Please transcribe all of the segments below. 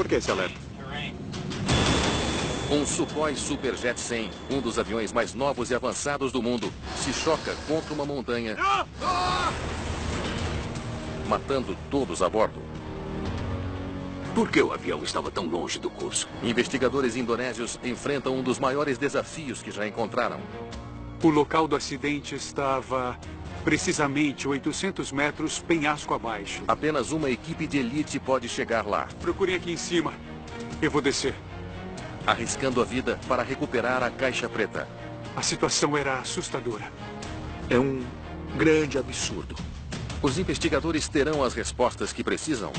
Por que esse alerta? Um Sukhoi Superjet 100, um dos aviões mais novos e avançados do mundo, se choca contra uma montanha, matando todos a bordo. Por que o avião estava tão longe do curso? Investigadores indonésios enfrentam um dos maiores desafios que já encontraram. O local do acidente estava precisamente 800 metros penhasco abaixo. Apenas uma equipe de elite pode chegar lá. Procurem aqui em cima. Eu vou descer. Arriscando a vida para recuperar a caixa preta. A situação era assustadora. É um grande absurdo. Os investigadores terão as respostas que precisam?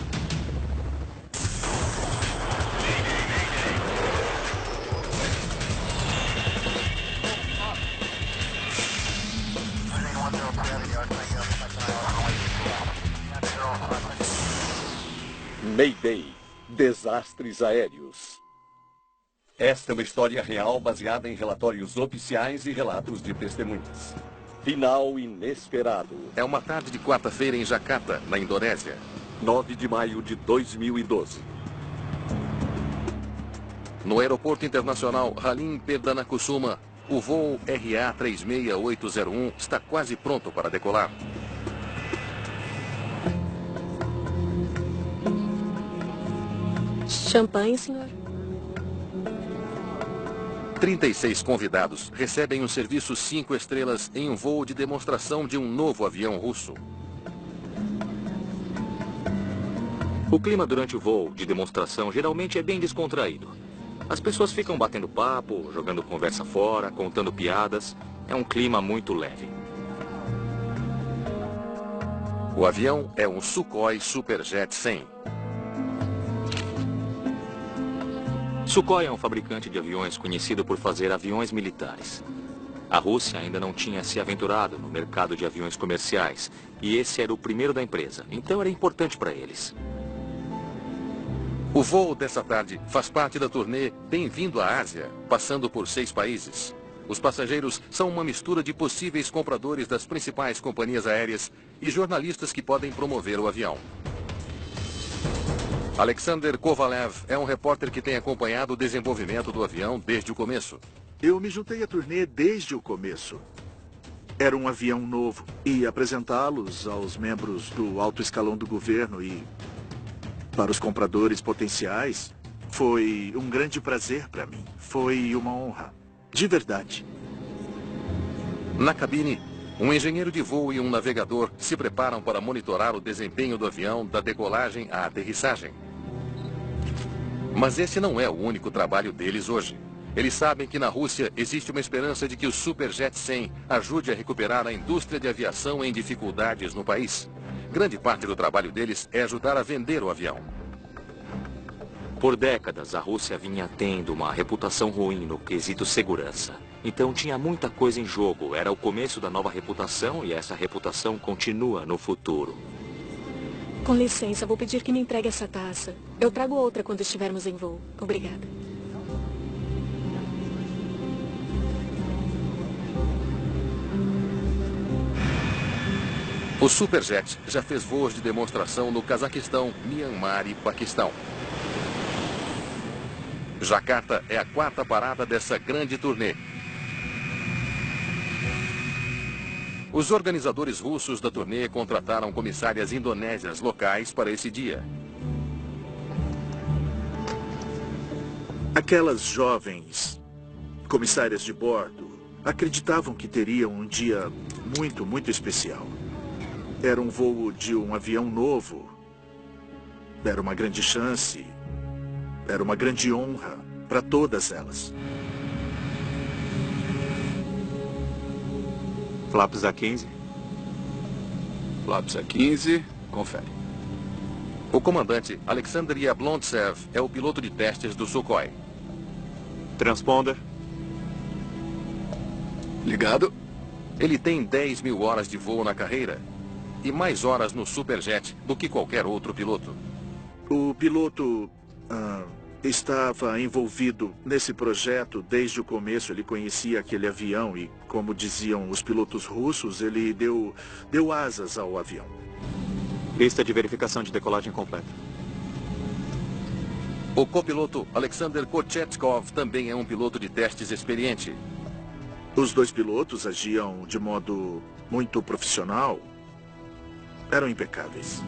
Mayday. Desastres aéreos. Esta é uma história real baseada em relatórios oficiais e relatos de testemunhas. Final inesperado. É uma tarde de quarta-feira em Jakarta, na Indonésia. 9 de maio de 2012. No aeroporto internacional Halim Perdanakusuma, o voo RA36801 está quase pronto para decolar. Champanhe, senhor? 36 convidados recebem um serviço 5 estrelas em um voo de demonstração de um novo avião russo. O clima durante o voo de demonstração geralmente é bem descontraído. As pessoas ficam batendo papo, jogando conversa fora, contando piadas. É um clima muito leve. O avião é um Sukhoi Superjet 100. Sukhoi é um fabricante de aviões conhecido por fazer aviões militares. A Rússia ainda não tinha se aventurado no mercado de aviões comerciais, e esse era o primeiro da empresa, então era importante para eles. O voo dessa tarde faz parte da turnê Bem-vindo à Ásia, passando por 6 países. Os passageiros são uma mistura de possíveis compradores das principais companhias aéreas e jornalistas que podem promover o avião. Alexander Kovalev é um repórter que tem acompanhado o desenvolvimento do avião desde o começo. Eu me juntei à turnê desde o começo. Era um avião novo e apresentá-los aos membros do alto escalão do governo e para os compradores potenciais foi um grande prazer para mim. Foi uma honra, de verdade. Na cabine, um engenheiro de voo e um navegador se preparam para monitorar o desempenho do avião da decolagem à aterrissagem. Mas esse não é o único trabalho deles hoje. Eles sabem que na Rússia existe uma esperança de que o Superjet 100 ajude a recuperar a indústria de aviação em dificuldades no país. Grande parte do trabalho deles é ajudar a vender o avião. Por décadas, a Rússia vinha tendo uma reputação ruim no quesito segurança. Então tinha muita coisa em jogo. Era o começo da nova reputação e essa reputação continua no futuro. Com licença, vou pedir que me entregue essa taça. Eu trago outra quando estivermos em voo. Obrigada. O Superjet já fez voos de demonstração no Cazaquistão, Mianmar e Paquistão. Jakarta é a 4ª parada dessa grande turnê. Os organizadores russos da turnê contrataram comissárias indonésias locais para esse dia. Aquelas jovens comissárias de bordo acreditavam que teriam um dia muito especial. Era um voo de um avião novo. Era uma grande chance. Era uma grande honra para todas elas. Flaps A15. Flaps A15, confere. O comandante Alexander Yablonsev é o piloto de testes do Sukhoi. Transponder. Ligado. Ele tem 10.000 horas de voo na carreira e mais horas no Superjet do que qualquer outro piloto. O piloto estava envolvido nesse projeto desde o começo. Ele conhecia aquele avião e, como diziam os pilotos russos, ele deu asas ao avião. Lista de verificação de decolagem completa. O copiloto Alexander Kochetkov também é um piloto de testes experiente. Os dois pilotos agiam de modo muito profissional. Eram impecáveis.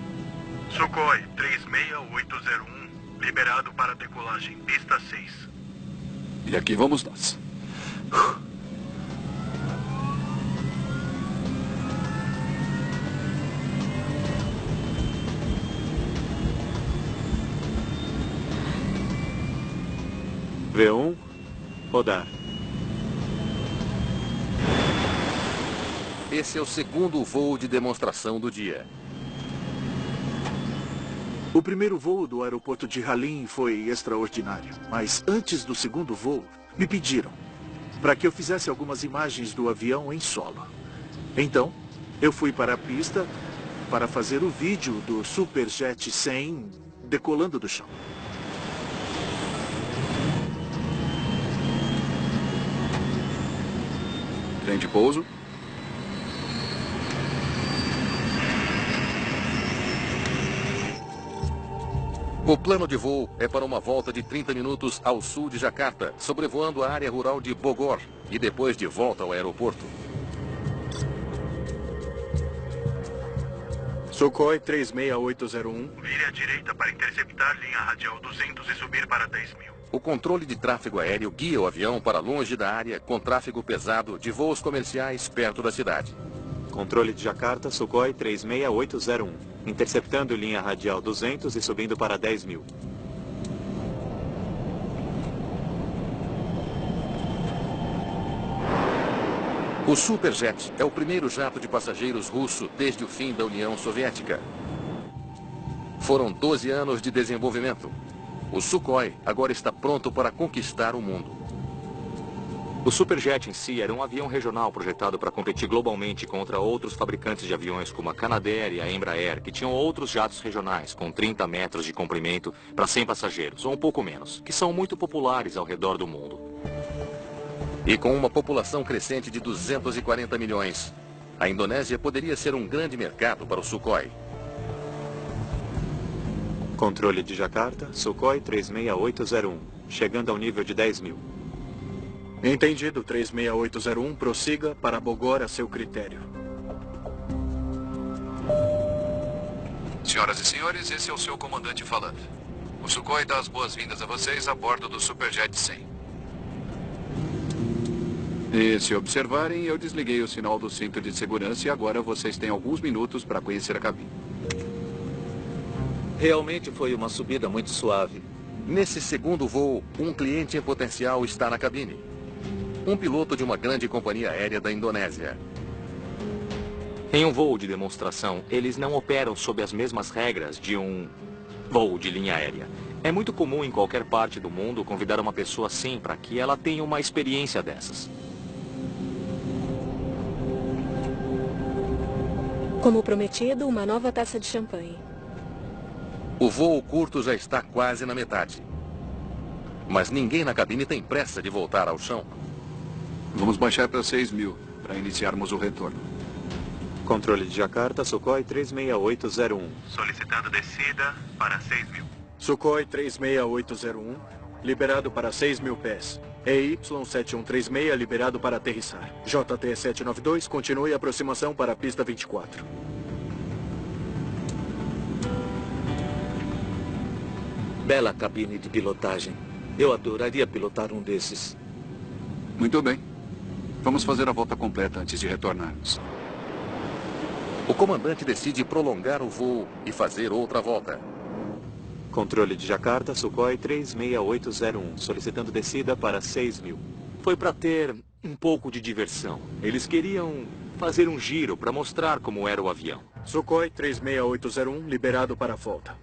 Sukhoi 36801, liberado para decolagem, pista 6. E aqui vamos nós. V1, rodar. Esse é o segundo voo de demonstração do dia. O primeiro voo do aeroporto de Halim foi extraordinário. Mas antes do segundo voo, me pediram para que eu fizesse algumas imagens do avião em solo. Então, eu fui para a pista para fazer o vídeo do Superjet 100 decolando do chão. Trem de pouso. O plano de voo é para uma volta de 30 minutos ao sul de Jakarta, sobrevoando a área rural de Bogor e depois de volta ao aeroporto. Sukhoi 36801, vire à direita para interceptar linha radial 200 e subir para 10.000. O controle de tráfego aéreo guia o avião para longe da área com tráfego pesado de voos comerciais perto da cidade. Controle de Jakarta, Sukhoi 36801. Interceptando linha radial 200 e subindo para 10.000. O Superjet é o primeiro jato de passageiros russo desde o fim da União Soviética. Foram 12 anos de desenvolvimento. O Sukhoi agora está pronto para conquistar o mundo. O Superjet em si era um avião regional projetado para competir globalmente contra outros fabricantes de aviões como a Canadair e a Embraer, que tinham outros jatos regionais com 30 metros de comprimento para 100 passageiros, ou um pouco menos, que são muito populares ao redor do mundo. E com uma população crescente de 240 milhões, a Indonésia poderia ser um grande mercado para o Sukhoi. Controle de Jakarta, Sukhoi 36801, chegando ao nível de 10.000. Entendido, 36801, prossiga para Bogor a seu critério. Senhoras e senhores, esse é o seu comandante falando. O Sukhoi dá as boas-vindas a vocês a bordo do Superjet 100. E se observarem, eu desliguei o sinal do cinto de segurança e agora vocês têm alguns minutos para conhecer a cabine. Realmente foi uma subida muito suave. Nesse segundo voo, um cliente em potencial está na cabine. Um piloto de uma grande companhia aérea da Indonésia. Em um voo de demonstração, eles não operam sob as mesmas regras de um voo de linha aérea. É muito comum em qualquer parte do mundo convidar uma pessoa assim para que ela tenha uma experiência dessas. Como prometido, uma nova taça de champanhe. O voo curto já está quase na metade. Mas ninguém na cabine tem pressa de voltar ao chão. Vamos baixar para 6.000, para iniciarmos o retorno. Controle de Jakarta, Sukhoi 36801. Solicitando descida para 6.000. Sukhoi 36801, liberado para 6.000 pés. EY 7136, liberado para aterrissar. JT 792, continue a aproximação para a pista 24. Bela cabine de pilotagem. Eu adoraria pilotar um desses. Muito bem. Vamos fazer a volta completa antes de retornarmos. O comandante decide prolongar o voo e fazer outra volta. Controle de Jakarta, Sukhoi 36801, solicitando descida para 6.000. Foi para ter um pouco de diversão. Eles queriam fazer um giro para mostrar como era o avião. Sukhoi 36801, liberado para a volta.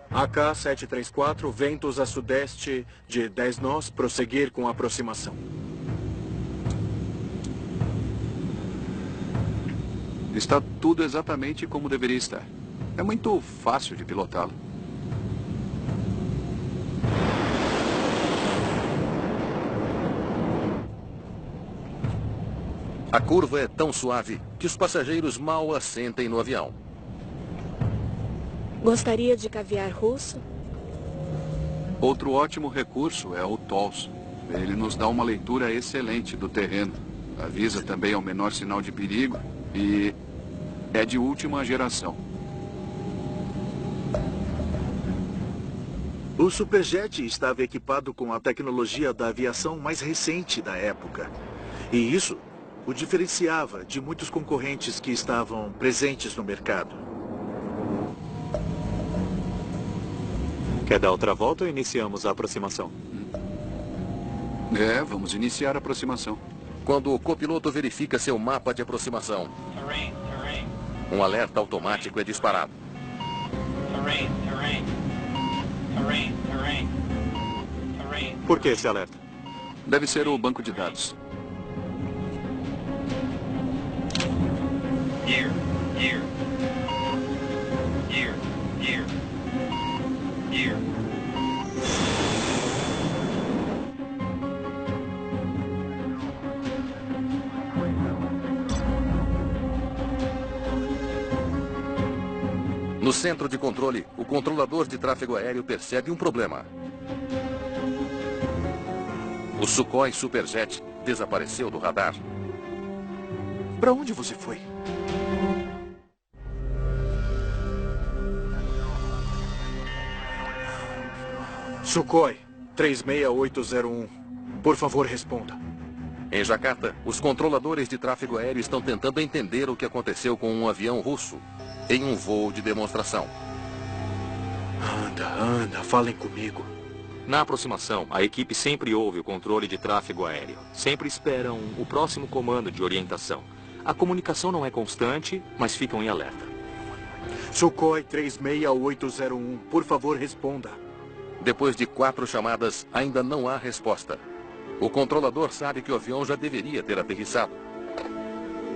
AK 734, ventos a sudeste de 10 nós, prosseguir com a aproximação. Está tudo exatamente como deveria estar. É muito fácil de pilotá-lo. A curva é tão suave que os passageiros mal assentem no avião. Gostaria de caviar russo? Outro ótimo recurso é o TOLS. Ele nos dá uma leitura excelente do terreno. Avisa também ao menor sinal de perigo e é de última geração. O Superjet estava equipado com a tecnologia da aviação mais recente da época. E isso o diferenciava de muitos concorrentes que estavam presentes no mercado. Quer dar outra volta ou iniciamos a aproximação? Vamos iniciar a aproximação. Quando o copiloto verifica seu mapa de aproximação, um alerta automático é disparado. Por que esse alerta? Deve ser o banco de dados. No centro de controle, o controlador de tráfego aéreo percebe um problema. O Sukhoi Superjet desapareceu do radar. Para onde você foi? Sukhoi 36801. Por favor, responda. Em Jakarta, os controladores de tráfego aéreo estão tentando entender o que aconteceu com um avião russo em um voo de demonstração. Anda, falem comigo. Na aproximação, a equipe sempre ouve o controle de tráfego aéreo. Sempre esperam o próximo comando de orientação. A comunicação não é constante, mas ficam em alerta. Sukhoi 36801, por favor, responda. Depois de 4 chamadas, ainda não há resposta. O controlador sabe que o avião já deveria ter aterrissado.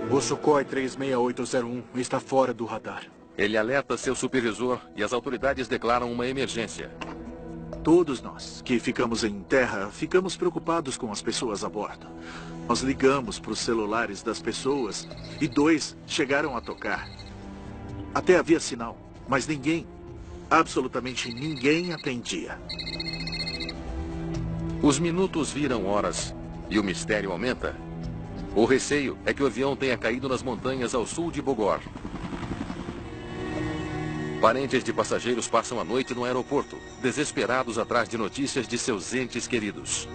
O Sukhoi 36801 está fora do radar. Ele alerta seu supervisor e as autoridades declaram uma emergência. Todos nós que ficamos em terra, ficamos preocupados com as pessoas a bordo. Nós ligamos para os celulares das pessoas e 2 chegaram a tocar. Até havia sinal, mas ninguém, absolutamente ninguém atendia. Os minutos viram horas e o mistério aumenta. O receio é que o avião tenha caído nas montanhas ao sul de Bogor. Parentes de passageiros passam a noite no aeroporto, desesperados atrás de notícias de seus entes queridos.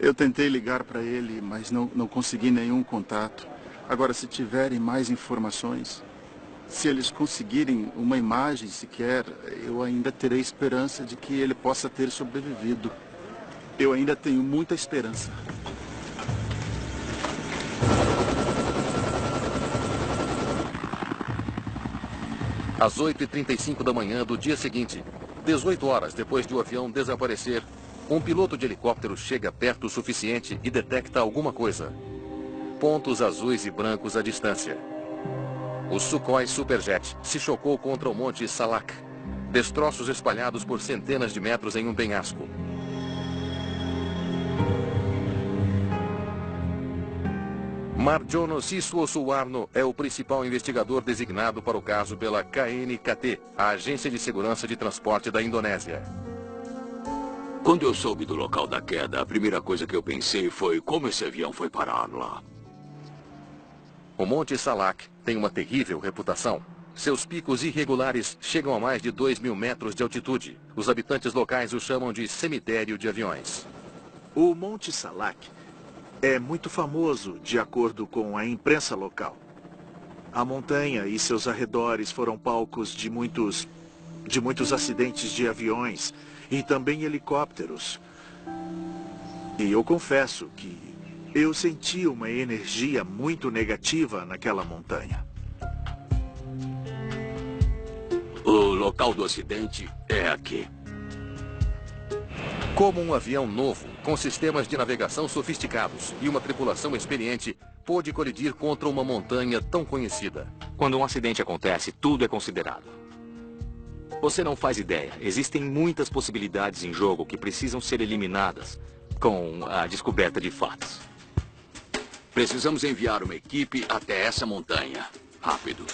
Eu tentei ligar para ele, mas não consegui nenhum contato. Agora, se tiverem mais informações, se eles conseguirem uma imagem sequer, eu ainda terei esperança de que ele possa ter sobrevivido. Eu ainda tenho muita esperança. Às 8h35 da manhã do dia seguinte, 18 horas depois de o avião desaparecer, um piloto de helicóptero chega perto o suficiente e detecta alguma coisa. Pontos azuis e brancos à distância. O Sukhoi Superjet se chocou contra o Monte Salak. Destroços espalhados por centenas de metros em um penhasco. Marjono Siswosuwarno é o principal investigador designado para o caso pela KNKT, a Agência de Segurança de Transporte da Indonésia. Quando eu soube do local da queda, a primeira coisa que eu pensei foi como esse avião foi parar lá. O Monte Salak tem uma terrível reputação. Seus picos irregulares chegam a mais de 2.000 metros de altitude. Os habitantes locais o chamam de cemitério de aviões. O Monte Salak é muito famoso, de acordo com a imprensa local. A montanha e seus arredores foram palcos de muitos acidentes de aviões e também helicópteros. E eu confesso que eu senti uma energia muito negativa naquela montanha. O local do acidente é aqui. Como um avião novo, com sistemas de navegação sofisticados e uma tripulação experiente, pôde colidir contra uma montanha tão conhecida? Quando um acidente acontece, tudo é considerado. Você não faz ideia. Existem muitas possibilidades em jogo que precisam ser eliminadas com a descoberta de fatos. Precisamos enviar uma equipe até essa montanha. Rápido.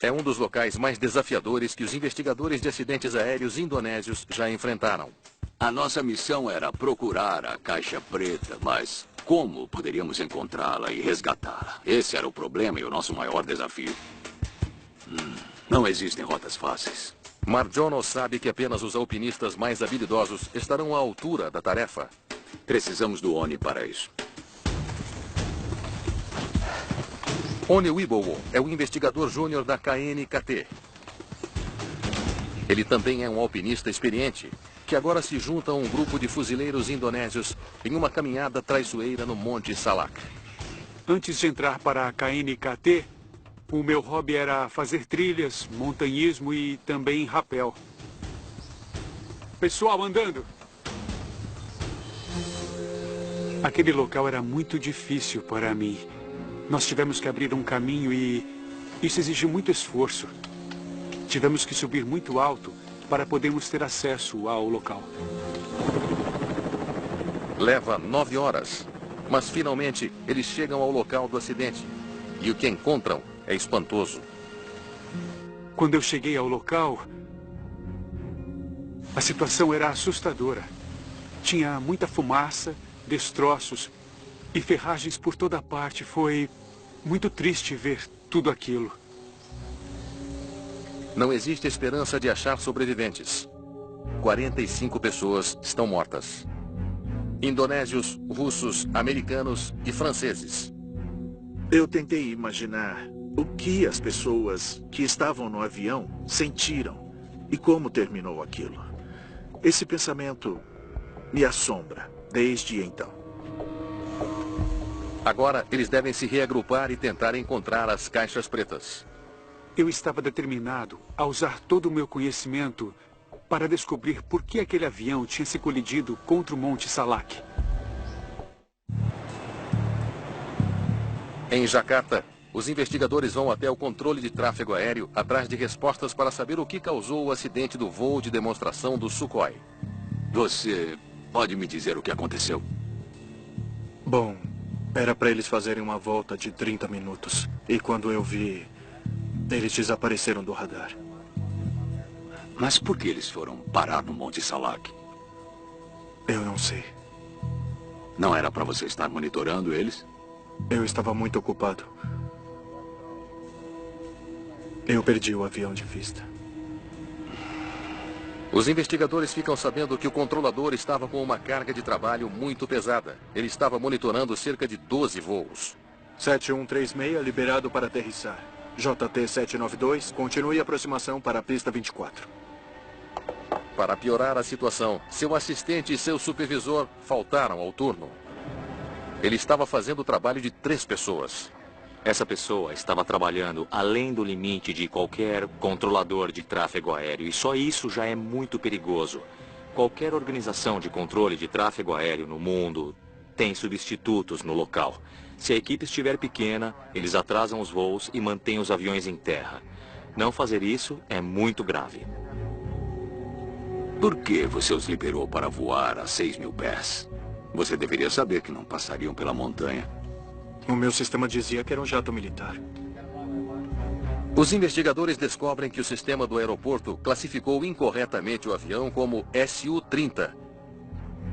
É um dos locais mais desafiadores que os investigadores de acidentes aéreos indonésios já enfrentaram. A nossa missão era procurar a caixa preta, mas como poderíamos encontrá-la e resgatá-la? Esse era o problema e o nosso maior desafio. Não existem rotas fáceis. Marjono sabe que apenas os alpinistas mais habilidosos estarão à altura da tarefa. Precisamos do ONI para isso. Oni Wibowo é o investigador júnior da KNKT. Ele também é um alpinista experiente, que agora se junta a um grupo de fuzileiros indonésios em uma caminhada traiçoeira no Monte Salak. Antes de entrar para a KNKT, o meu hobby era fazer trilhas, montanhismo e também rapel. Pessoal andando. Aquele local era muito difícil para mim. Nós tivemos que abrir um caminho e isso exigiu muito esforço. Tivemos que subir muito alto para podermos ter acesso ao local. Leva 9 horas, mas finalmente eles chegam ao local do acidente. E o que encontram é espantoso. Quando eu cheguei ao local, a situação era assustadora. Tinha muita fumaça, destroços e ferragens por toda parte. Foi muito triste ver tudo aquilo. Não existe esperança de achar sobreviventes. 45 pessoas estão mortas. Indonésios, russos, americanos e franceses. Eu tentei imaginar o que as pessoas que estavam no avião sentiram e como terminou aquilo. Esse pensamento me assombra desde então. Agora eles devem se reagrupar e tentar encontrar as caixas pretas. Eu estava determinado a usar todo o meu conhecimento para descobrir por que aquele avião tinha se colidido contra o Monte Salak. Em Jakarta, os investigadores vão até o controle de tráfego aéreo atrás de respostas para saber o que causou o acidente do voo de demonstração do Sukhoi. Você pode me dizer o que aconteceu? Bom, era para eles fazerem uma volta de 30 minutos. E quando eu vi, eles desapareceram do radar. Mas por que eles foram parar no Monte Salak? Eu não sei. Não era para você estar monitorando eles? Eu estava muito ocupado. Eu perdi o avião de vista. Os investigadores ficam sabendo que o controlador estava com uma carga de trabalho muito pesada. Ele estava monitorando cerca de 12 voos. 7136, liberado para aterrissar. JT-792, continue a aproximação para a pista 24. Para piorar a situação, seu assistente e seu supervisor faltaram ao turno. Ele estava fazendo o trabalho de 3 pessoas. Essa pessoa estava trabalhando além do limite de qualquer controlador de tráfego aéreo, e só isso já é muito perigoso. Qualquer organização de controle de tráfego aéreo no mundo tem substitutos no local. Se a equipe estiver pequena, eles atrasam os voos e mantêm os aviões em terra. Não fazer isso é muito grave. Por que você os liberou para voar a 6.000 pés? Você deveria saber que não passariam pela montanha. O meu sistema dizia que era um jato militar. Os investigadores descobrem que o sistema do aeroporto classificou incorretamente o avião como Su-30.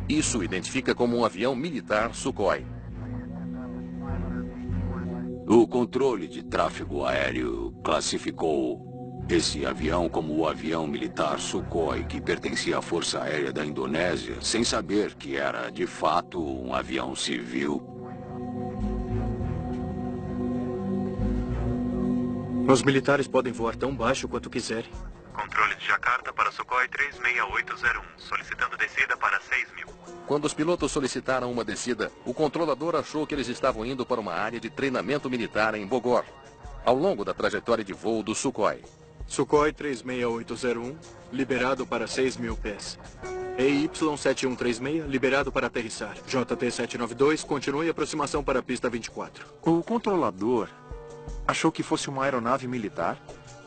Isso o identifica como um avião militar Sukhoi. O controle de tráfego aéreo classificou esse avião como o avião militar Sukhoi, que pertencia à Força Aérea da Indonésia, sem saber que era, de fato, um avião civil. Os militares podem voar tão baixo quanto quiserem. Controle de Jakarta para Sukhoi 36801, solicitando descida para 6.000. Quando os pilotos solicitaram uma descida, o controlador achou que eles estavam indo para uma área de treinamento militar em Bogor, ao longo da trajetória de voo do Sukhoi. Sukhoi 36801, liberado para 6.000 pés. EY7136, liberado para aterrissar. JT-792, continue a aproximação para a pista 24. O controlador achou que fosse uma aeronave militar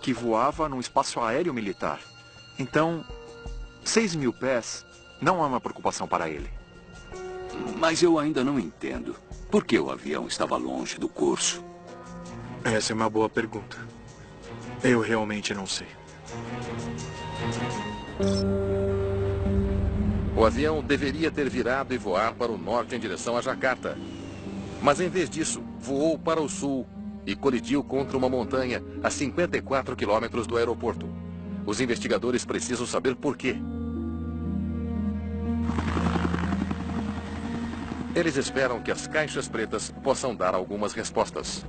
que voava num espaço aéreo militar. Então, 6.000 pés não é uma preocupação para ele. Mas eu ainda não entendo. Por que o avião estava longe do curso? Essa é uma boa pergunta. Eu realmente não sei. O avião deveria ter virado e voar para o norte em direção a Jacarta. Mas em vez disso, voou para o sul e colidiu contra uma montanha a 54 quilômetros do aeroporto. Os investigadores precisam saber por quê. Eles esperam que as caixas pretas possam dar algumas respostas.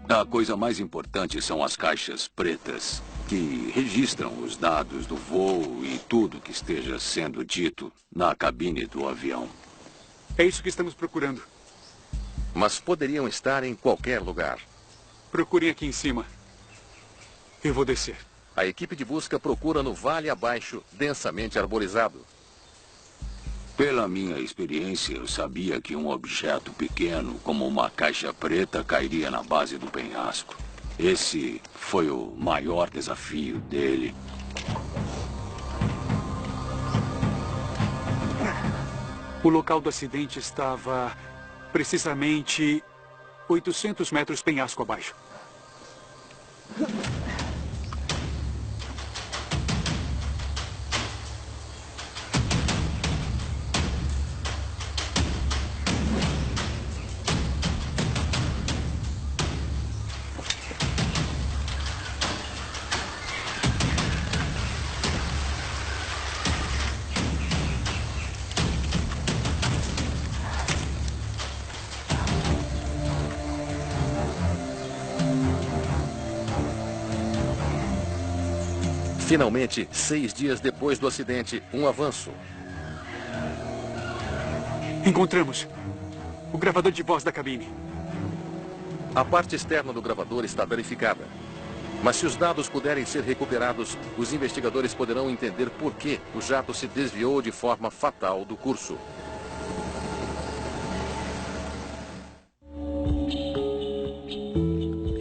A coisa mais importante são as caixas pretas, que registram os dados do voo e tudo que esteja sendo dito na cabine do avião. É isso que estamos procurando. Mas poderiam estar em qualquer lugar. Procurem aqui em cima. Eu vou descer. A equipe de busca procura no vale abaixo, densamente arborizado. Pela minha experiência, eu sabia que um objeto pequeno, como uma caixa preta, cairia na base do penhasco. Esse foi o maior desafio dele. O local do acidente estava precisamente 800 metros penhasco abaixo. Finalmente, 6 dias depois do acidente, um avanço. Encontramos o gravador de voz da cabine. A parte externa do gravador está danificada. Mas se os dados puderem ser recuperados, os investigadores poderão entender por que o jato se desviou de forma fatal do curso.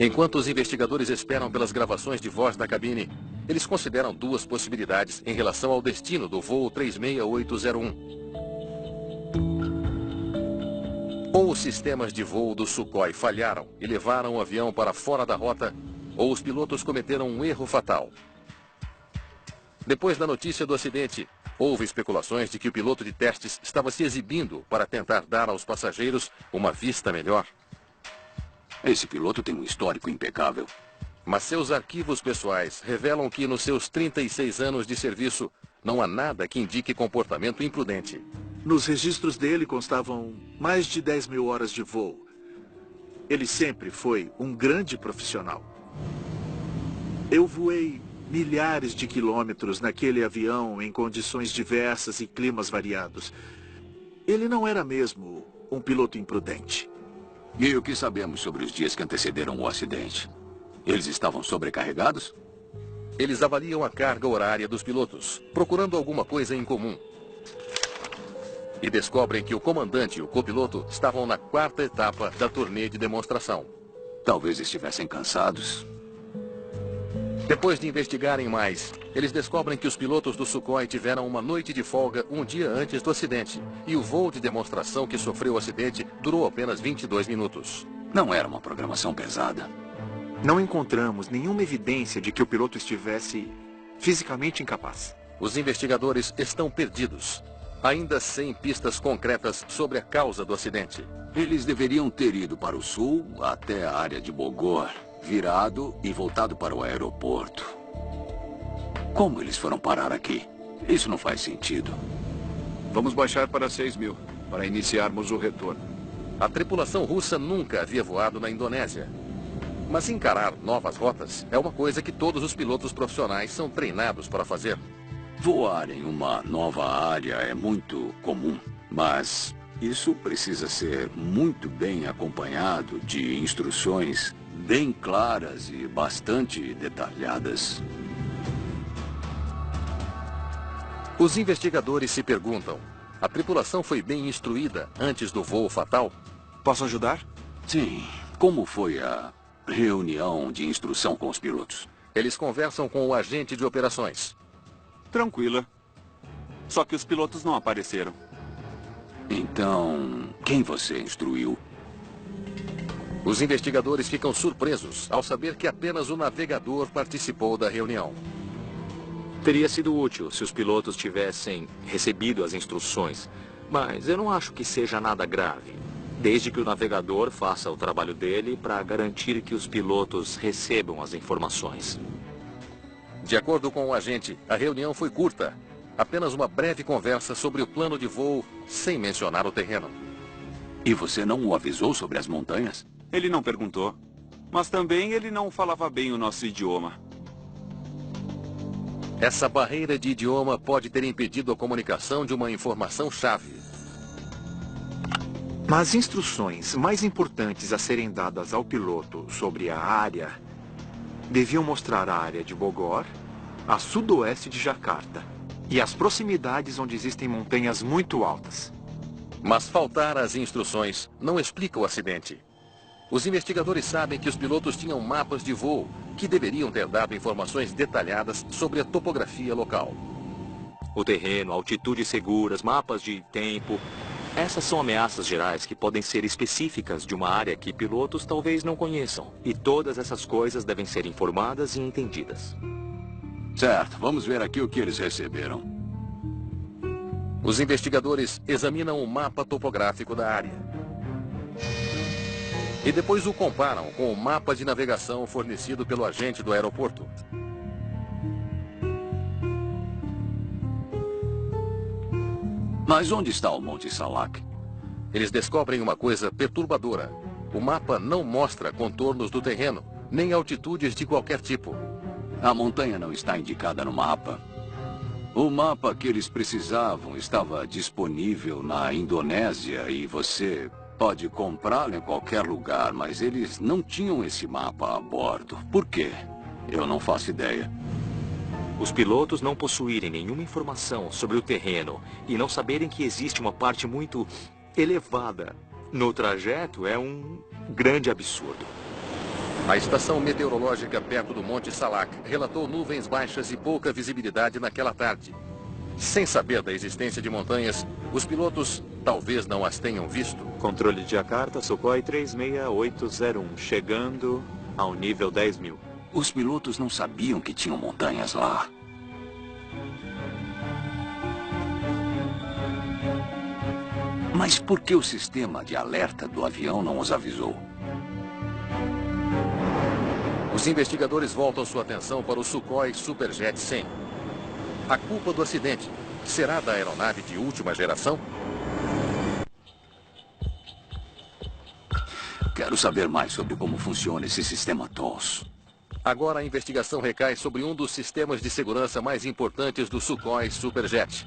Enquanto os investigadores esperam pelas gravações de voz da cabine, eles consideram duas possibilidades em relação ao destino do voo 36801. Ou os sistemas de voo do Sukhoi falharam e levaram o avião para fora da rota, ou os pilotos cometeram um erro fatal. Depois da notícia do acidente, houve especulações de que o piloto de testes estava se exibindo para tentar dar aos passageiros uma vista melhor. Esse piloto tem um histórico impecável. Mas seus arquivos pessoais revelam que nos seus 36 anos de serviço, não há nada que indique comportamento imprudente. Nos registros dele constavam mais de 10 mil horas de voo. Ele sempre foi um grande profissional. Eu voei milhares de quilômetros naquele avião em condições diversas e climas variados. Ele não era mesmo um piloto imprudente. E o que sabemos sobre os dias que antecederam o acidente? Eles estavam sobrecarregados? Eles avaliam a carga horária dos pilotos, procurando alguma coisa em comum. E descobrem que o comandante e o copiloto estavam na 4ª etapa da turnê de demonstração. Talvez estivessem cansados. Depois de investigarem mais, eles descobrem que os pilotos do Sukhoi tiveram uma noite de folga um dia antes do acidente. E o voo de demonstração que sofreu o acidente durou apenas 22 minutos. Não era uma programação pesada. Não encontramos nenhuma evidência de que o piloto estivesse fisicamente incapaz. Os investigadores estão perdidos, ainda sem pistas concretas sobre a causa do acidente. Eles deveriam ter ido para o sul, até a área de Bogor, virado e voltado para o aeroporto. Como eles foram parar aqui? Isso não faz sentido. Vamos baixar para 6.000, para iniciarmos o retorno. A tripulação russa nunca havia voado na Indonésia. Mas encarar novas rotas é uma coisa que todos os pilotos profissionais são treinados para fazer. Voar em uma nova área é muito comum, mas isso precisa ser muito bem acompanhado de instruções bem claras e bastante detalhadas. Os investigadores se perguntam, a tripulação foi bem instruída antes do voo fatal? Posso ajudar? Sim. Como foi a reunião de instrução com os pilotos? Eles conversam com o agente de operações. Tranquila. Só que os pilotos não apareceram. Então, quem você instruiu? Os investigadores ficam surpresos ao saber que apenas o navegador participou da reunião. Teria sido útil se os pilotos tivessem recebido as instruções, mas eu não acho que seja nada grave, desde que o navegador faça o trabalho dele para garantir que os pilotos recebam as informações. De acordo com o agente, a reunião foi curta. Apenas uma breve conversa sobre o plano de voo, sem mencionar o terreno. E você não o avisou sobre as montanhas? Ele não perguntou. Mas também ele não falava bem o nosso idioma. Essa barreira de idioma pode ter impedido a comunicação de uma informação-chave. As instruções mais importantes a serem dadas ao piloto sobre a área deviam mostrar a área de Bogor, a sudoeste de Jacarta e as proximidades onde existem montanhas muito altas. Mas faltar as instruções não explica o acidente. Os investigadores sabem que os pilotos tinham mapas de voo que deveriam ter dado informações detalhadas sobre a topografia local. O terreno, altitudes seguras, mapas de tempo. Essas são ameaças gerais que podem ser específicas de uma área que pilotos talvez não conheçam. E todas essas coisas devem ser informadas e entendidas. Certo, vamos ver aqui o que eles receberam. Os investigadores examinam o mapa topográfico da área. E depois o comparam com o mapa de navegação fornecido pelo agente do aeroporto. Mas onde está o Monte Salak? Eles descobrem uma coisa perturbadora. O mapa não mostra contornos do terreno, nem altitudes de qualquer tipo. A montanha não está indicada no mapa. O mapa que eles precisavam estava disponível na Indonésia e você pode comprá-lo em qualquer lugar, mas eles não tinham esse mapa a bordo. Por quê? Eu não faço ideia. Os pilotos não possuírem nenhuma informação sobre o terreno e não saberem que existe uma parte muito elevada no trajeto é um grande absurdo. A estação meteorológica perto do Monte Salak relatou nuvens baixas e pouca visibilidade naquela tarde. Sem saber da existência de montanhas, os pilotos talvez não as tenham visto. Controle de Jakarta, Sukhoi 36801, chegando ao nível 10.000. Os pilotos não sabiam que tinham montanhas lá. Mas por que o sistema de alerta do avião não os avisou? Os investigadores voltam sua atenção para o Sukhoi Superjet 100. A culpa do acidente será da aeronave de última geração? Quero saber mais sobre como funciona esse sistema TOLS. Agora a investigação recai sobre um dos sistemas de segurança mais importantes do Sukhoi Superjet.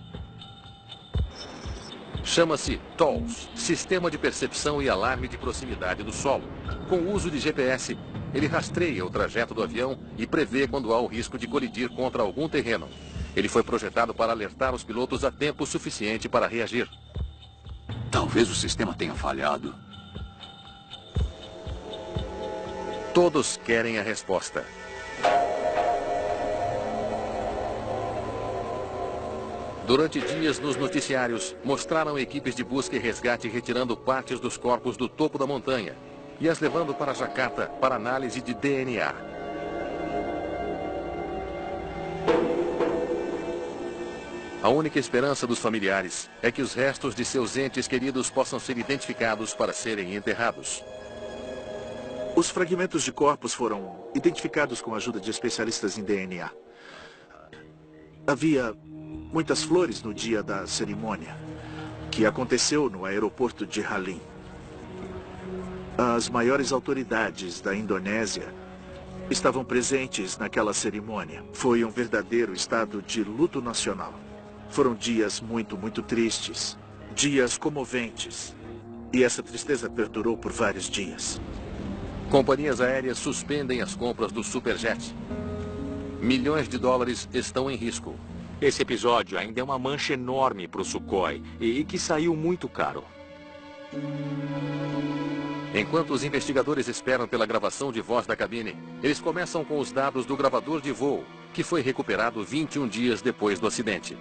Chama-se TOLS, Sistema de Percepção e Alarme de Proximidade do Solo. Com o uso de GPS, ele rastreia o trajeto do avião e prevê quando há o risco de colidir contra algum terreno. Ele foi projetado para alertar os pilotos a tempo suficiente para reagir. Talvez o sistema tenha falhado. Todos querem a resposta. Durante dias nos noticiários, mostraram equipes de busca e resgate retirando partes dos corpos do topo da montanha e as levando para Jakarta para análise de DNA. A única esperança dos familiares é que os restos de seus entes queridos possam ser identificados para serem enterrados. Os fragmentos de corpos foram identificados com a ajuda de especialistas em DNA. Havia muitas flores no dia da cerimônia, que aconteceu no aeroporto de Halim. As maiores autoridades da Indonésia estavam presentes naquela cerimônia. Foi um verdadeiro estado de luto nacional. Foram dias muito tristes, dias comoventes. E essa tristeza perdurou por vários dias. Companhias aéreas suspendem as compras do Superjet. Milhões de dólares estão em risco. Esse episódio ainda é uma mancha enorme para o Sukhoi e que saiu muito caro. Enquanto os investigadores esperam pela gravação de voz da cabine, eles começam com os dados do gravador de voo, que foi recuperado 21 dias depois do acidente.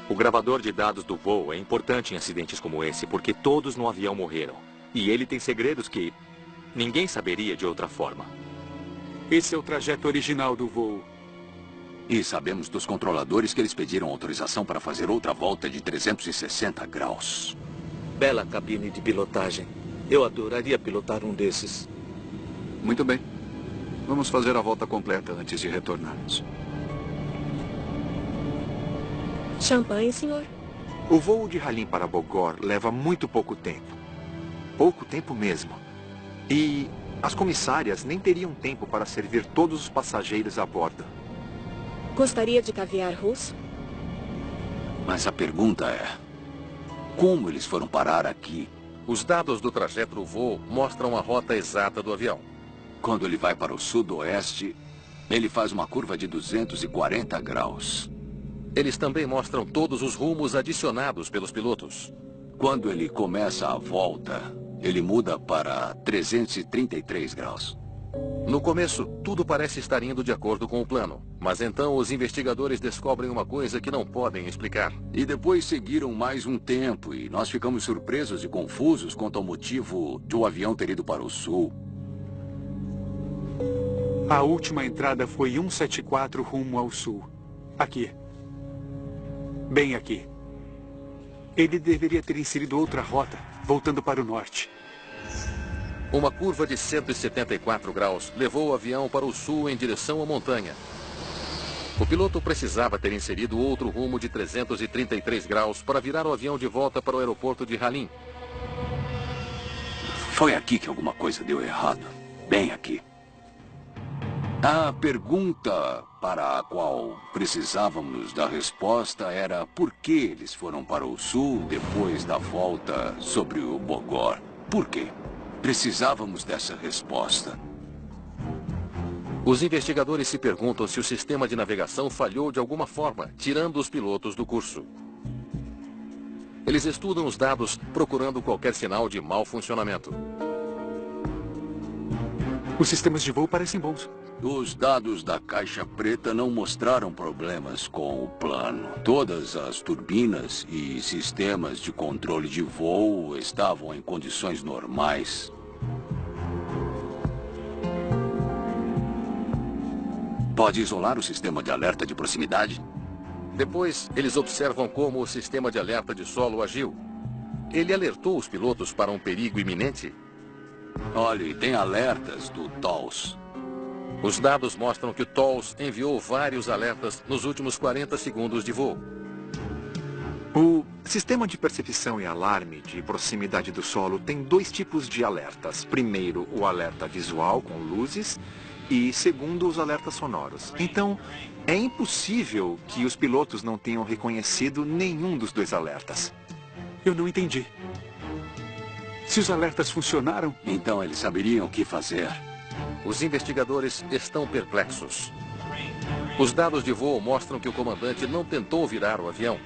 O gravador de dados do voo é importante em acidentes como esse, porque todos no avião morreram. E ele tem segredos que Ninguém saberia de outra forma. Esse é o trajeto original do voo. E sabemos dos controladores que eles pediram autorização para fazer outra volta de 360 graus. Bela cabine de pilotagem. Eu adoraria pilotar um desses. Muito bem. Vamos fazer a volta completa antes de retornarmos. Champanhe, senhor? O voo de Halim para Bogor leva muito pouco tempo. Pouco tempo mesmo. E as comissárias nem teriam tempo para servir todos os passageiros a bordo. Gostaria de caviar russo? Mas a pergunta é... como eles foram parar aqui? Os dados do trajeto do voo mostram a rota exata do avião. Quando ele vai para o sudoeste, ele faz uma curva de 240 graus. Eles também mostram todos os rumos adicionados pelos pilotos. Quando ele começa a volta, ele muda para 333 graus. No começo, tudo parece estar indo de acordo com o plano. Mas então os investigadores descobrem uma coisa que não podem explicar. E depois seguiram mais um tempo e nós ficamos surpresos e confusos quanto ao motivo de o avião ter ido para o sul. A última entrada foi 174 rumo ao sul. Aqui. Bem aqui. Ele deveria ter inserido outra rota, voltando para o norte. Uma curva de 174 graus levou o avião para o sul em direção à montanha. O piloto precisava ter inserido outro rumo de 333 graus para virar o avião de volta para o aeroporto de Halim. Foi aqui que alguma coisa deu errado. Bem aqui. A pergunta para a qual precisávamos da resposta era por que eles foram para o sul depois da volta sobre o Bogor. Por quê? Precisávamos dessa resposta. Os investigadores se perguntam se o sistema de navegação falhou de alguma forma, tirando os pilotos do curso. Eles estudam os dados, procurando qualquer sinal de mau funcionamento. Os sistemas de voo parecem bons. Os dados da caixa preta não mostraram problemas com o plano. Todas as turbinas e sistemas de controle de voo estavam em condições normais. Pode isolar o sistema de alerta de proximidade? Depois, eles observam como o sistema de alerta de solo agiu. Ele alertou os pilotos para um perigo iminente? Olhe, tem alertas do TOLS. Os dados mostram que o TOLS enviou vários alertas nos últimos 40 segundos de voo. O sistema de percepção e alarme de proximidade do solo tem dois tipos de alertas. Primeiro, o alerta visual com luzes e segundo, os alertas sonoros. Então, é impossível que os pilotos não tenham reconhecido nenhum dos dois alertas. Eu não entendi. Se os alertas funcionaram... Então eles saberiam o que fazer. Os investigadores estão perplexos. Os dados de voo mostram que o comandante não tentou virar o avião.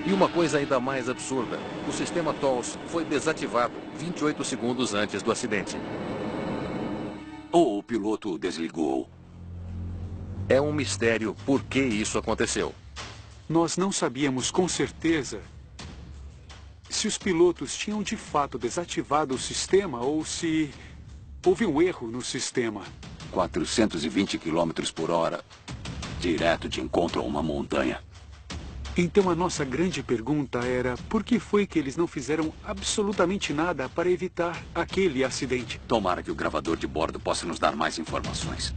E uma coisa ainda mais absurda, o sistema TOLS foi desativado 28 segundos antes do acidente. Ou o piloto desligou. É um mistério por que isso aconteceu. Nós não sabíamos com certeza se os pilotos tinham de fato desativado o sistema ou se houve um erro no sistema. 420 km por hora, direto de encontro a uma montanha. Então a nossa grande pergunta era por que foi que eles não fizeram absolutamente nada para evitar aquele acidente? Tomara que o gravador de bordo possa nos dar mais informações.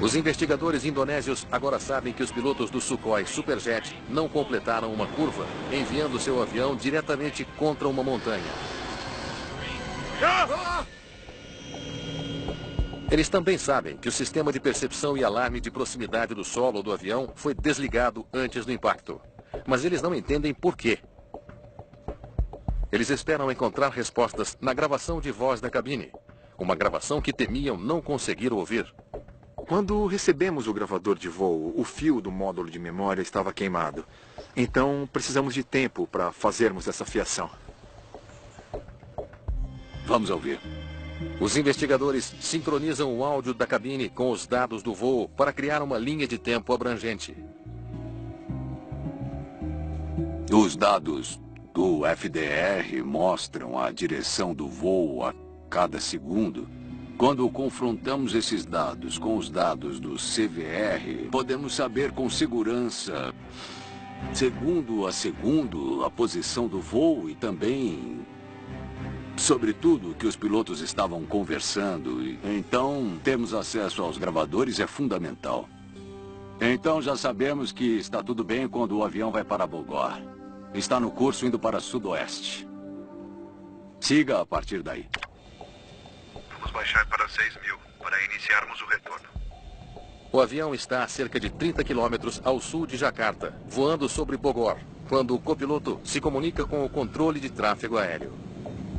Os investigadores indonésios agora sabem que os pilotos do Sukhoi Superjet não completaram uma curva, enviando seu avião diretamente contra uma montanha. Eles também sabem que o sistema de percepção e alarme de proximidade do solo do avião foi desligado antes do impacto. Mas eles não entendem por quê. Eles esperam encontrar respostas na gravação de voz da cabine. Uma gravação que temiam não conseguir ouvir. Quando recebemos o gravador de voo, o fio do módulo de memória estava queimado. Então, precisamos de tempo para fazermos essa fiação. Vamos ouvir. Os investigadores sincronizam o áudio da cabine com os dados do voo para criar uma linha de tempo abrangente. Os dados do FDR mostram a direção do voo cada segundo. Quando confrontamos esses dados com os dados do CVR, podemos saber com segurança, segundo a segundo, a posição do voo e também, sobretudo, o que os pilotos estavam conversando. Então, termos acesso aos gravadores é fundamental. Então, já sabemos que está tudo bem quando o avião vai para Bogor. Está no curso indo para sudoeste. Siga a partir daí. Vamos baixar para 6.000 para iniciarmos o retorno. O avião está a cerca de 30 quilômetros ao sul de Jakarta, voando sobre Bogor, quando o copiloto se comunica com o controle de tráfego aéreo.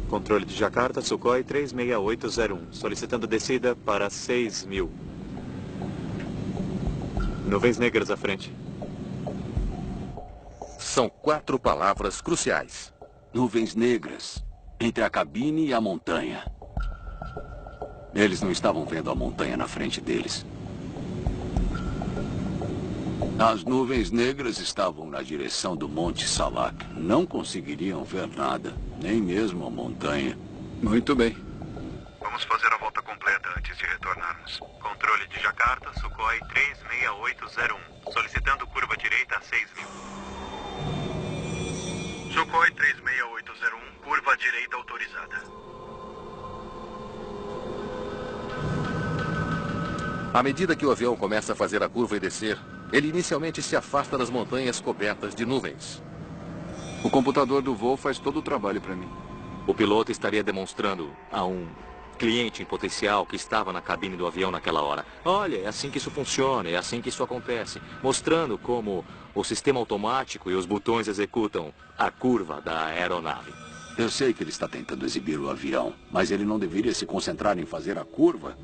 Controle de Jakarta, Sukhoi 36801, solicitando descida para 6.000. Nuvens negras à frente. São 4 palavras cruciais. Nuvens negras, entre a cabine e a montanha. Eles não estavam vendo a montanha na frente deles. As nuvens negras estavam na direção do Monte Salak. Não conseguiriam ver nada, nem mesmo a montanha. Muito bem. Vamos fazer a volta completa antes de retornarmos. Controle de Jakarta, Sukhoi 36801, solicitando curva direita a 6.000. Sukhoi 36801, curva direita autorizada. À medida que o avião começa a fazer a curva e descer, ele inicialmente se afasta das montanhas cobertas de nuvens. O computador do voo faz todo o trabalho para mim. O piloto estaria demonstrando a um cliente em potencial que estava na cabine do avião naquela hora. Olha, é assim que isso funciona, é assim que isso acontece. Mostrando como o sistema automático e os botões executam a curva da aeronave. Eu sei que ele está tentando exibir o avião, mas ele não deveria se concentrar em fazer a curva.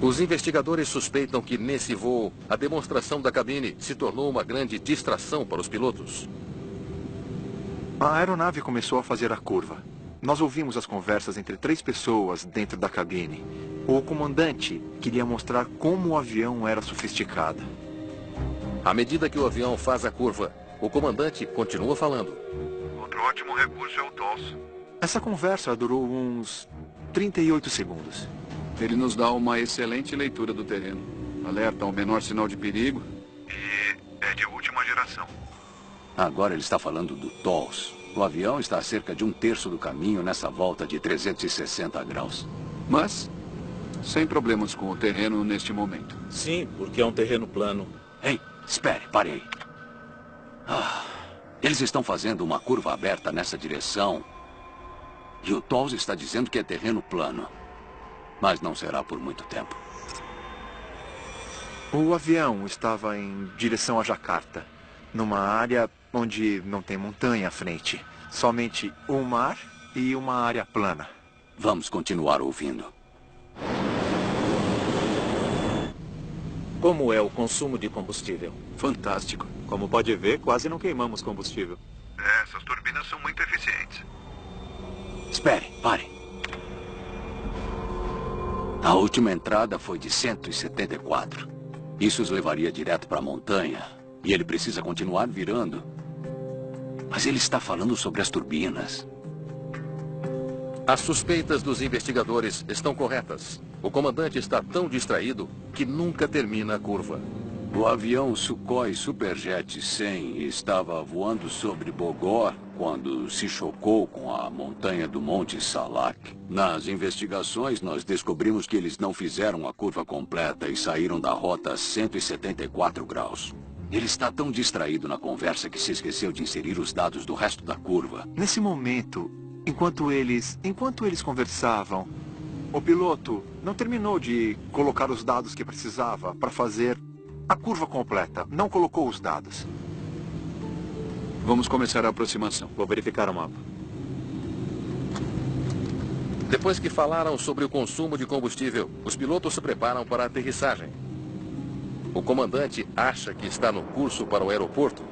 Os investigadores suspeitam que, nesse voo, a demonstração da cabine se tornou uma grande distração para os pilotos. A aeronave começou a fazer a curva. Nós ouvimos as conversas entre 3 pessoas dentro da cabine. O comandante queria mostrar como o avião era sofisticado. À medida que o avião faz a curva, o comandante continua falando. Outro ótimo recurso é o TOLS. Essa conversa durou uns 38 segundos. Ele nos dá uma excelente leitura do terreno. Alerta ao menor sinal de perigo. E é de última geração. Agora ele está falando do TOLS. O avião está a cerca de 1/3 do caminho nessa volta de 360 graus. Mas, sem problemas com o terreno neste momento. Sim, porque é um terreno plano. Ei, espere, pare aí. Eles estão fazendo uma curva aberta nessa direção. E o TOLS está dizendo que é terreno plano. Mas não será por muito tempo. O avião estava em direção a Jakarta, numa área onde não tem montanha à frente. Somente o mar e uma área plana. Vamos continuar ouvindo. Como é o consumo de combustível? Fantástico. Como pode ver, quase não queimamos combustível. Essas turbinas são muito eficientes. Espere, pare. A última entrada foi de 174. Isso os levaria direto para a montanha. E ele precisa continuar virando. Mas ele está falando sobre as turbinas. As suspeitas dos investigadores estão corretas. O comandante está tão distraído que nunca termina a curva. O avião Sukhoi Superjet 100 estava voando sobre Bogor quando se chocou com a montanha do Monte Salak. Nas investigações, nós descobrimos que eles não fizeram a curva completa e saíram da rota a 174 graus. Ele está tão distraído na conversa que se esqueceu de inserir os dados do resto da curva. Nesse momento, enquanto eles conversavam, o piloto não terminou de colocar os dados que precisava para fazer a curva completa. Não colocou os dados. Vamos começar a aproximação. Vou verificar o mapa. Depois que falaram sobre o consumo de combustível, os pilotos se preparam para a aterrissagem. O comandante acha que está no curso para o aeroporto,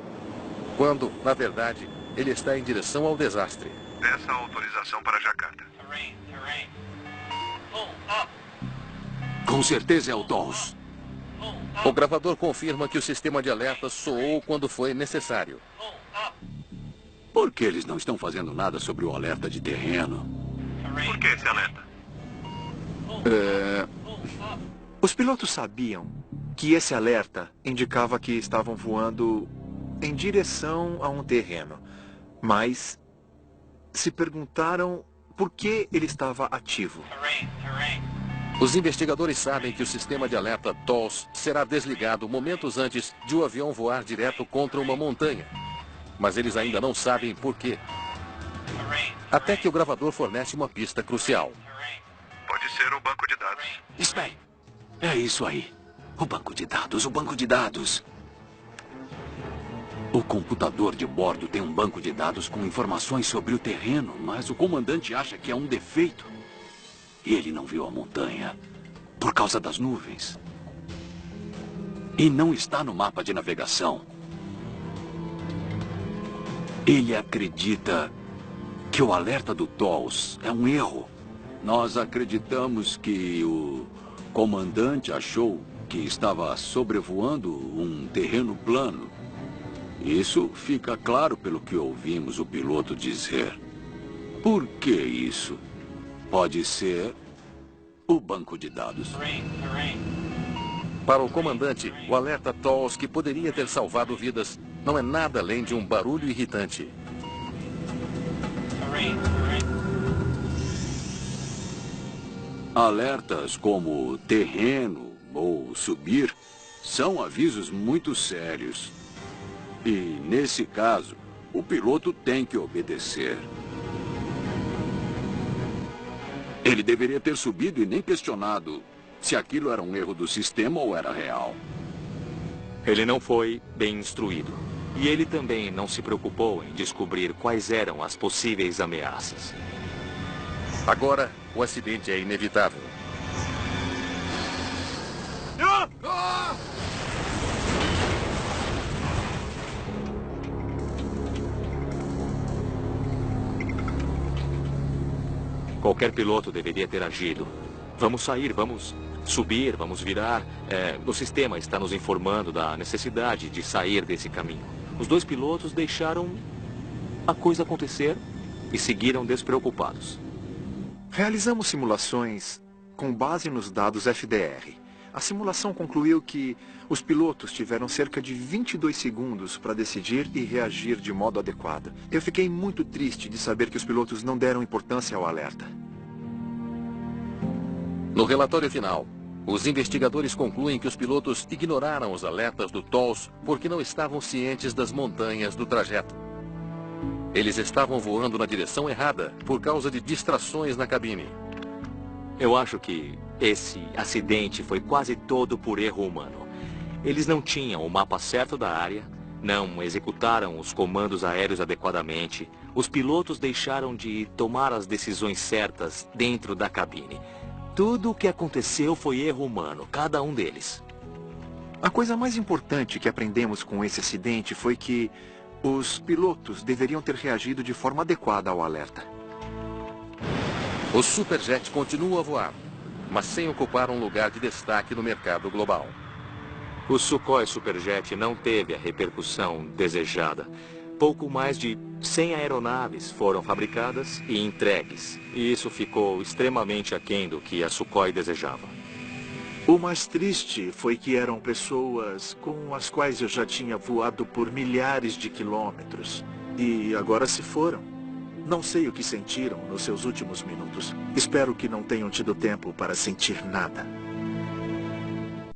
quando, na verdade, ele está em direção ao desastre. Peça a autorização para Jakarta. Com certeza é o TOLS. O gravador confirma que o sistema de alerta soou quando foi necessário. Por que eles não estão fazendo nada sobre o alerta de terreno? Por que esse alerta? Os pilotos sabiam que esse alerta indicava que estavam voando em direção a um terreno, mas se perguntaram por que ele estava ativo. Os investigadores sabem que o sistema de alerta TOLS será desligado momentos antes de o avião voar direto contra uma montanha. Mas eles ainda não sabem por quê. Até que o gravador fornece uma pista crucial. Pode ser o banco de dados. Espere. É isso aí. O banco de dados, o banco de dados. O computador de bordo tem um banco de dados com informações sobre o terreno, mas o comandante acha que é um defeito. E ele não viu a montanha por causa das nuvens. E não está no mapa de navegação. Ele acredita que o alerta do TOLS é um erro. Nós acreditamos que o comandante achou que estava sobrevoando um terreno plano. Isso fica claro pelo que ouvimos o piloto dizer. Por que isso? Pode ser o banco de dados. Para o comandante, o alerta TOLS, que poderia ter salvado vidas, não é nada além de um barulho irritante. Alertas como terreno ou subir são avisos muito sérios. E, nesse caso, o piloto tem que obedecer. Ele deveria ter subido e nem questionado se aquilo era um erro do sistema ou era real. Ele não foi bem instruído. E ele também não se preocupou em descobrir quais eram as possíveis ameaças. Agora, o acidente é inevitável. Qualquer piloto deveria ter agido. Vamos sair, vamos subir, vamos virar. O sistema está nos informando da necessidade de sair desse caminho. Os dois pilotos deixaram a coisa acontecer e seguiram despreocupados. Realizamos simulações com base nos dados FDR. A simulação concluiu que os pilotos tiveram cerca de 22 segundos para decidir e reagir de modo adequado. Eu fiquei muito triste de saber que os pilotos não deram importância ao alerta. No relatório final, os investigadores concluem que os pilotos ignoraram os alertas do TOLS porque não estavam cientes das montanhas do trajeto. Eles estavam voando na direção errada por causa de distrações na cabine. Eu acho que esse acidente foi quase todo por erro humano. Eles não tinham o mapa certo da área, não executaram os comandos aéreos adequadamente, os pilotos deixaram de tomar as decisões certas dentro da cabine. Tudo o que aconteceu foi erro humano, cada um deles. A coisa mais importante que aprendemos com esse acidente foi que os pilotos deveriam ter reagido de forma adequada ao alerta. O Superjet continua a voar, mas sem ocupar um lugar de destaque no mercado global. O Sukhoi Superjet não teve a repercussão desejada. Pouco mais de 100 aeronaves foram fabricadas e entregues, e isso ficou extremamente aquém do que a Sukhoi desejava. O mais triste foi que eram pessoas com as quais eu já tinha voado por milhares de quilômetros, e agora se foram. Não sei o que sentiram nos seus últimos minutos. Espero que não tenham tido tempo para sentir nada.